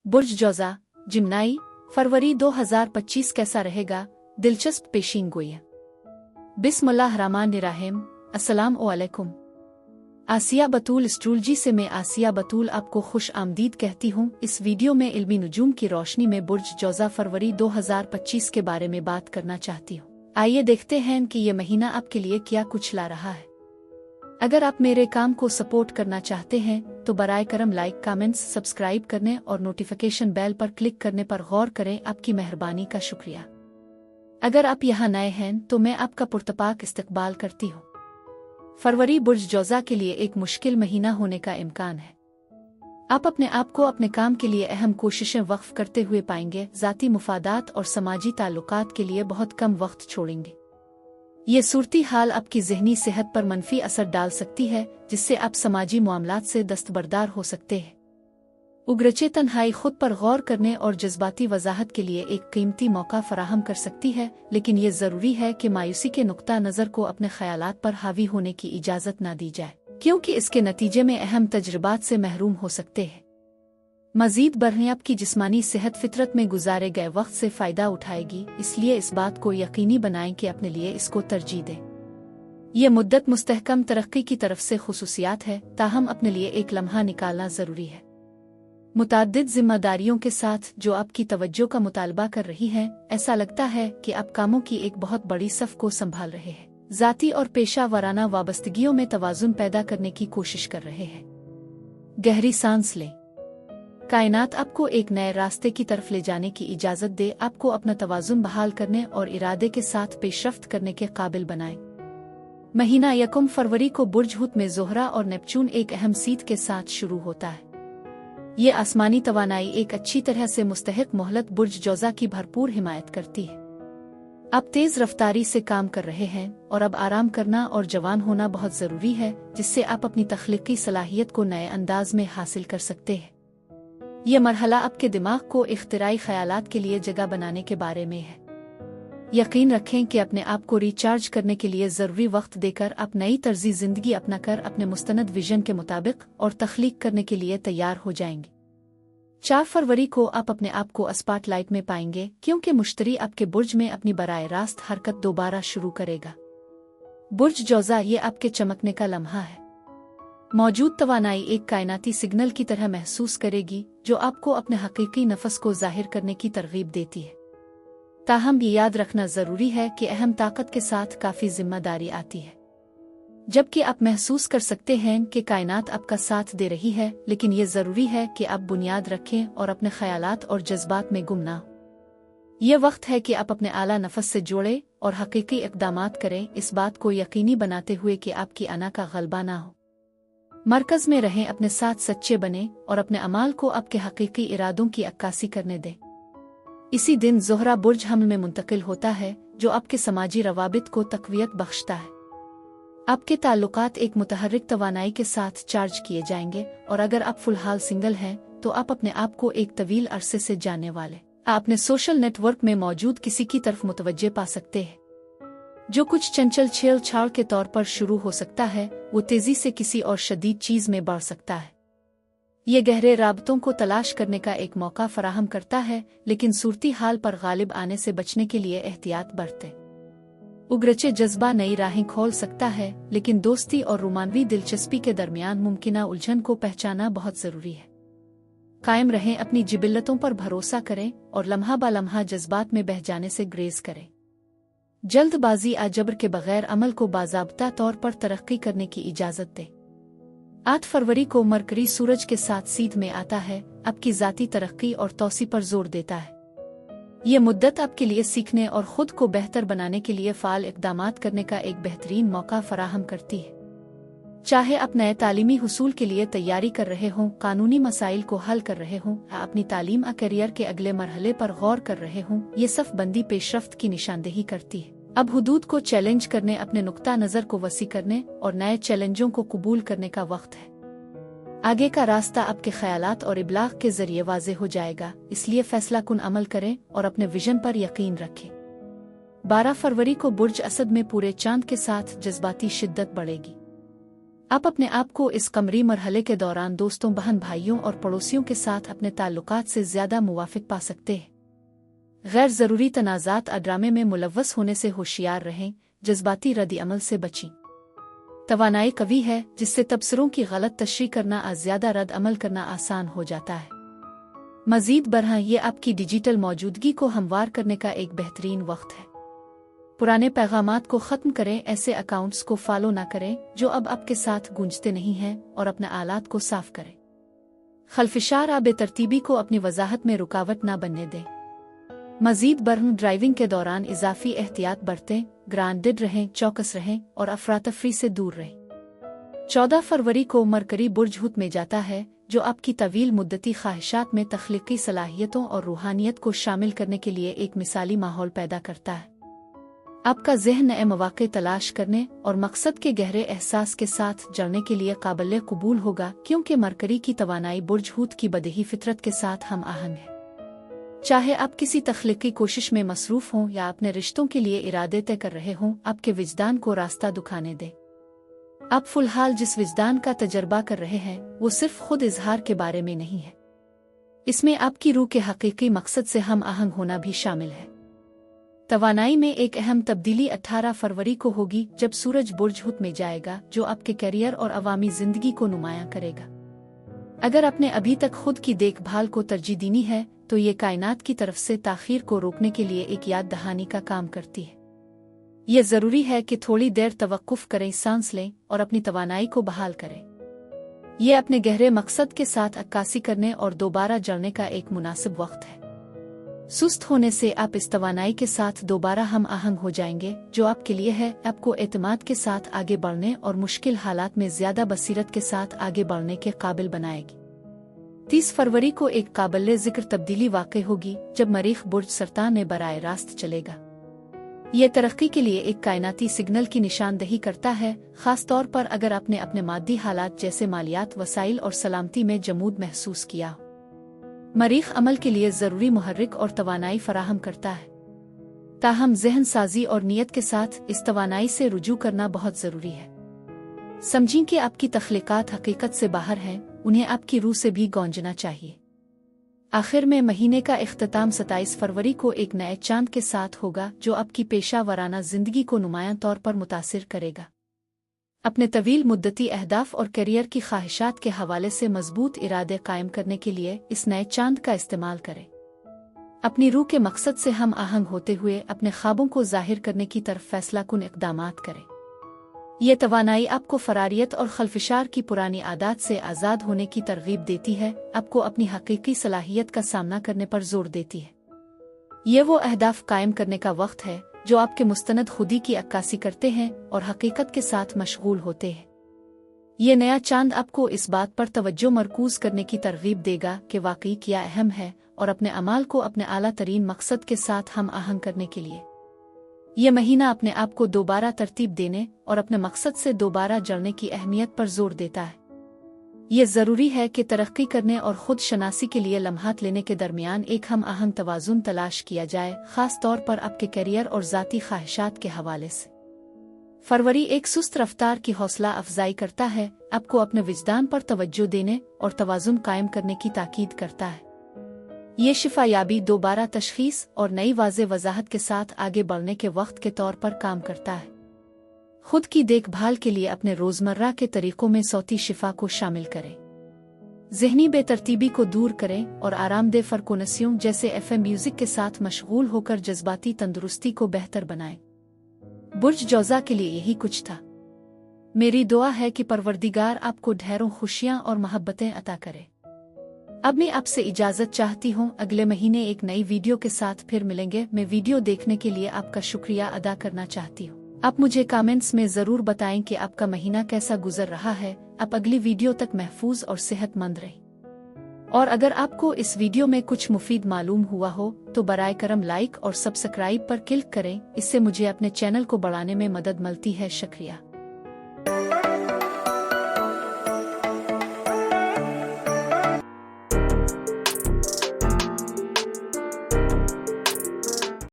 बुर्ज जौज़ा जिम्नाई फरवरी 2025 कैसा रहेगा? दिलचस्प पेशीन गोई। बिस्मिल्लाहिर्रहमानिर्रहीम। अस्सलाम वालेकुम। आसिया बतूल एस्ट्रोलॉजी से मैं आसिया बतूल आपको खुश आमदीद कहती हूँ। इस वीडियो में इल्मी नुजूम की रोशनी में बुर्ज जौज़ा फरवरी 2025 के बारे में बात करना चाहती हूँ। आइए देखते हैं कि ये महीना आपके लिए क्या कुछ ला रहा है। अगर आप मेरे काम को सपोर्ट करना चाहते हैं तो बराए करम लाइक, कमेंट्स, सब्सक्राइब करने और नोटिफिकेशन बेल पर क्लिक करने पर गौर करें। आपकी मेहरबानी का शुक्रिया। अगर आप यहाँ नए हैं तो मैं आपका पुरतपाक इस्तकबाल करती हूँ। फरवरी बुर्ज जौज़ा के लिए एक मुश्किल महीना होने का इम्कान है। आप अपने आप को अपने काम के लिए अहम कोशिशें वक्फ करते हुए पाएंगे। ज़ाती मुफादात और समाजी ताल्लुकात के लिए बहुत कम वक्त छोड़ेंगे। ये सूरती हाल आपकी ज़हनी सेहत पर मनफी असर डाल सकती है, जिससे आप समाजी मामलात से दस्तबरदार हो सकते हैं। उग्रचे तन्हाई खुद पर गौर करने और जज्बाती वजाहत के लिए एक कीमती मौका फराहम कर सकती है, लेकिन ये ज़रूरी है कि मायूसी के नुक्ता नज़र को अपने ख्यालात पर हावी होने की इजाज़त न दी जाए, क्योंकि इसके नतीजे में अहम तजुर्बात से महरूम हो सकते हैं। मज़ीद बढ़ने आपकी जिस्मानी सेहत फितरत में गुजारे गए वक्त से फ़ायदा उठाएगी, इसलिए इस बात को यकीनी बनाएं कि अपने लिए इसको तरजीह दें। यह मुद्दत मुस्तहकम तरक्की की तरफ से खुसूसियात है, ताहम अपने लिए एक लम्हा निकालना ज़रूरी है। मुताद्दिद जिम्मेदारियों के साथ जो आपकी तवज्जो का मुतालबा कर रही हैं, ऐसा लगता है कि आप कामों की एक बहुत बड़ी सफ़ को संभाल रहे हैं। ज़ाती और पेशा वाराना वाबस्तगियों में तवाज़ुन पैदा करने की कोशिश कर रहे हैं। गहरी सांस लें। कायनात आपको एक नए रास्ते की तरफ ले जाने की इजाज़त दे, आपको अपना तवाज़ुन बहाल करने और इरादे के साथ पेशरफ्त करने के काबिल बनाए। महीना यकम फरवरी को बुर्ज हुत में ज़ोहरा और नेपचून एक अहम सीट के साथ शुरू होता है। ये आसमानी तवानाई एक अच्छी तरह से मुस्तहिक मोहलत बुर्ज जौज़ा की भरपूर हिमायत करती है। आप तेज़ रफ्तारी से काम कर रहे हैं और अब आराम करना और जवान होना बहुत ज़रूरी है, जिससे आप अपनी तख्लीकी सलाहियत को नए अंदाज में हासिल कर सकते हैं। यह मरहला आपके दिमाग को इख्तिराई ख्यालात के लिए जगह बनाने के बारे में है। यकीन रखें कि अपने आप को रिचार्ज करने के लिए ज़रूरी वक्त देकर आप नई तर्ज़ी ज़िंदगी अपनाकर अपने मुस्तनद विजन के मुताबिक और तख्लीक करने के लिए तैयार हो जाएंगे। 4 फरवरी को आप अपने आप को स्पॉटलाइट में पाएंगे, क्योंकि मुश्तरी आपके बुर्ज में अपनी बराए रास्त हरकत दोबारा शुरू करेगा। बुर्ज जौज़ा ये आपके चमकने का लम्हा है। मौजूद तवानाई एक कायनाती सिग्नल की तरह महसूस करेगी, जो आपको अपने हकीकी नफस को जाहिर करने की तरगीब देती है। ताहम ये याद रखना ज़रूरी है कि अहम ताकत के साथ काफ़ी जिम्मेदारी आती है। जबकि आप महसूस कर सकते हैं कि कायनात आपका साथ दे रही है, लेकिन ये ज़रूरी है कि आप बुनियाद रखें और अपने ख्यालात और जज्बात में गुम ना हो। यह वक्त है कि आप अपने आला नफस से जोड़ें और हकीकी इक़दामात करें, इस बात को यकीनी बनाते हुए कि आपकी अना का गलबा ना हो। मरकज़ में रहें, अपने साथ सच्चे बने और अपने अमाल को आपके हकीकी इरादों की अक्कासी करने दें। इसी दिन ज़ोहरा बुर्ज हमल में मुंतकिल होता है, जो आपके समाजी रवाबित को तक़वियत बख्शता है। आपके ताल्लुकात एक मुतहर्रिक तवानाई के साथ चार्ज किए जाएंगे, और अगर आप फ़िलहाल सिंगल हैं तो आप अपने आप को एक तवील अरसे से जानने वाले अपने सोशल नेटवर्क में मौजूद किसी की तरफ मुतवज्जे पा सकते हैं। जो कुछ चंचल छेड़छाड़ के तौर पर शुरू हो सकता है, वो तेजी से किसी और शदीद चीज में बढ़ सकता है। ये गहरे राबतों को तलाश करने का एक मौका फराहम करता है, लेकिन सूरती हाल पर गालिब आने से बचने के लिए एहतियात बरतें। उग्रचे जज्बा नई राहें खोल सकता है, लेकिन दोस्ती और रोमानवी दिलचस्पी के दरमियान मुमकिना उलझन को पहचाना बहुत जरूरी है। कायम रहें, अपनी जिबिल्लतों पर भरोसा करें और लम्हा ब लम्हा जज्बात में बह जाने से ग्रेज करें। जल्दबाजी आजबर के बगैर अमल को बाज़ाब्ता तौर पर तरक्की करने की इजाज़त दे। 8 फरवरी को मरकरी सूरज के साथ सीध में आता है, आपकी ज़ाती तरक्की और तौसी पर जोर देता है। यह मुद्दत आपके लिए सीखने और ख़ुद को बेहतर बनाने के लिए फ़ाल इक़दामात करने का एक बेहतरीन मौका फराहम करती है। चाहे आप नए तालीमी हुसूल के लिए तैयारी कर रहे हों, कानूनी मसाइल को हल कर रहे हों, अपनी तालीम और करियर के अगले मरहले पर गौर कर रहे हों, ये सफ़ बंदी पेशरफ्त की निशानदेही करती है। अब हुदूद को चैलेंज करने, अपने नुक्ता नज़र को वसी करने और नए चैलेंजों को कबूल करने का वक्त है। आगे का रास्ता आपके ख्यालात और इब्लाग के जरिए वाज़े हो जाएगा, इसलिए फैसला कुन अमल करें और अपने विजन पर यकीन रखें। 12 फरवरी को बुर्ज असद में पूरे चांद के साथ जज्बाती शिद्दत बढ़ेगी। आप अपने आप को इस कमरी मरहले के दौरान दोस्तों, बहन भाइयों और पड़ोसियों के साथ अपने ताल्लुकात से ज़्यादा मुवाफिक पा सकते हैं। गैर ज़रूरी तनाज़ात और ड्रामे में मुलव्वस होने से होशियार रहें, जज्बाती रद्द-ए-अमल से बचें। तवानाई कवी है, जिससे तबसरों की गलत तशरीह करना और ज़्यादा रद्द-अमल करना आसान हो जाता है। मज़ीद बरहां, ये आपकी डिजिटल मौजूदगी को हमवार करने का एक बेहतरीन वक्त है। पुराने पैगामात को ख़त्म करें, ऐसे अकाउंट्स को फॉलो ना करें जो अब आपके साथ गूंजते नहीं हैं, और अपने आलात को साफ करें। खलफिशार बेतरतीबी को अपनी वजाहत में रुकावट ना बनने दें। मज़ीद बरहां, ड्राइविंग के दौरान इजाफी एहतियात बरतें, ग्राउंडेड रहें, चौकस रहें और अफरातफरी से दूर रहें। 14 फरवरी को मरकरी बुर्ज हुत में जाता है, जो आपकी तवील मुद्दती ख्वाहिशात में तख्लीकी सलाहियतों और रूहानियत को शामिल करने के लिए एक मिसाली माहौल पैदा करता है। आपका ज़हन नए मौक़े तलाश करने और मकसद के गहरे एहसास के साथ जड़ने के लिए काबिल कबूल होगा, क्योंकि मरकरी की तवानाई बुर्ज हुत की बदही फितरत के साथ हम आहंग है। चाहे आप किसी तख्लीकी कोशिश में मसरूफ़ हों या अपने रिश्तों के लिए इरादे तय कर रहे हों, आपके विजदान को रास्ता दिखाने दें। आप फ़िलहाल जिस विजदान का तजर्बा कर रहे हैं, वो सिर्फ खुद इजहार के बारे में नहीं है। इसमें आपकी रूह के हकीकी मकसद से हम आहंग होना भी शामिल है। तवानाई में एक अहम तब्दीली 18 फरवरी को होगी, जब सूरज बुर्ज हुत में जाएगा, जो आपके करियर और अवामी जिंदगी को नुमायां करेगा। अगर आपने अभी तक खुद की देखभाल को तरजीह दीनी है, तो ये कायनात की तरफ से ताखीर को रोकने के लिए एक याद दहानी का काम करती है। ये ज़रूरी है कि थोड़ी देर तवक्कुफ करें, सांस लें और अपनी तवानाई को बहाल करें। ये अपने गहरे मकसद के साथ अक्कासी करने और दोबारा जड़ने का एक मुनासिब वक्त है। सुस्त होने से आप इस तवानाई के साथ दोबारा हम आहंग हो जाएंगे, जो आपके लिए है आपको एतमाद के साथ आगे बढ़ने और मुश्किल हालात में ज़्यादा बसीरत के साथ आगे बढ़ने के काबिल बनाएगी। 30 फरवरी को एक काबिल ज़िक्र तब्दीली वाक़ई होगी, जब मरीख बुर्ज सरतान में बराए रास्त चलेगा। यह तरक्की के लिए एक कायनाती सिग्नल की निशानदही करता है, ख़ास तौर पर अगर आपने अपने मादी हालात जैसे मालियात, वसाइल और सलामती में जमूद महसूस किया। मरीख अमल के लिए ज़रूरी मुहर्रिक और तवानाई फराहम करता है। ताहम ज़हन साजी और नीयत के साथ इस तवानाई से रुजू करना बहुत ज़रूरी है। समझें कि आपकी तख्लीकात हकीकत से बाहर हैं, उन्हें आपकी रूह से भी गौंजना चाहिए। आखिर में महीने का इख्तिताम 27 फरवरी को एक नए चांद के साथ होगा, जो आपकी पेशा वराना ज़िंदगी को नुमायां तौर पर मुतासिर करेगा। अपने तवील मुद्दती अहदाफ और करियर की ख्वाहिशात के हवाले से मजबूत इरादे कायम करने के लिए इस नए चांद का इस्तेमाल करें। अपनी रूह के मकसद से हम आहंग होते हुए अपने ख्वाबों को जाहिर करने की तरफ फैसलाकुन इक़दामात करें। यह तवानाई आपको फरारियत और खलफिशार की पुरानी आदत से आज़ाद होने की तरगीब देती है, आपको अपनी हकीकी सलाहियत का सामना करने पर जोर देती है। ये वो अहदाफ कायम करने का वक्त है जो आपके मुस्तनद खुदी की अक्कासी करते हैं और हकीकत के साथ मशगूल होते हैं। ये नया चांद आपको इस बात पर तवज्जो मरकूज करने की तरगीब देगा कि वाकई क्या अहम है, और अपने अमाल को अपने आला तरीन मकसद के साथ हम आहंग करने के लिए। यह महीना अपने आप को दोबारा तरतीब देने और अपने मकसद से दोबारा जड़ने की अहमियत पर जोर देता है। ये ज़रूरी है कि तरक्की करने और खुद शनासी के लिए लम्हात लेने के दरमियान एक हम आहंग तवाज़ुन तलाश किया जाए, ख़ास तौर पर आपके करियर और ज़ाती ख्वाहिशात के हवाले से। फरवरी एक सुस्त रफ्तार की हौसला अफजाई करता है, आपको अपने विजदान पर तवज्जो देने और तवाज़ुन कायम करने की ताकीद करता है। ये शिफायाबी, दोबारा तशख़ीस और नई वाज़े वजाहत के साथ आगे बढ़ने के वक्त के तौर पर काम करता है। खुद की देखभाल के लिए अपने रोज़मर्रा के तरीक़ों में सौती शिफा को शामिल करें। ज़हनी बेतरतीबी को दूर करें और आरामदेह फ़रकोनसियों जैसे FM म्यूज़िक के साथ मशगूल होकर जज्बाती तंदुरुस्ती को बेहतर बनाएं। बुर्ज जौज़ा के लिए यही कुछ था। मेरी दुआ है कि परवरदिगार आपको ढेरों खुशियाँ और मोहब्बतें अता करे। अब मैं आपसे इजाज़त चाहती हूँ। अगले महीने एक नई वीडियो के साथ फिर मिलेंगे। मैं वीडियो देखने के लिए आपका शुक्रिया अदा करना चाहती हूँ। आप मुझे कमेंट्स में ज़रूर बताएं कि आपका महीना कैसा गुजर रहा है। आप अगली वीडियो तक महफूज और सेहतमंद रहें। और अगर आपको इस वीडियो में कुछ मुफीद मालूम हुआ हो तो बराए करम लाइक और सब्सक्राइब पर क्लिक करें। इससे मुझे अपने चैनल को बढ़ाने में मदद मिलती है। शुक्रिया।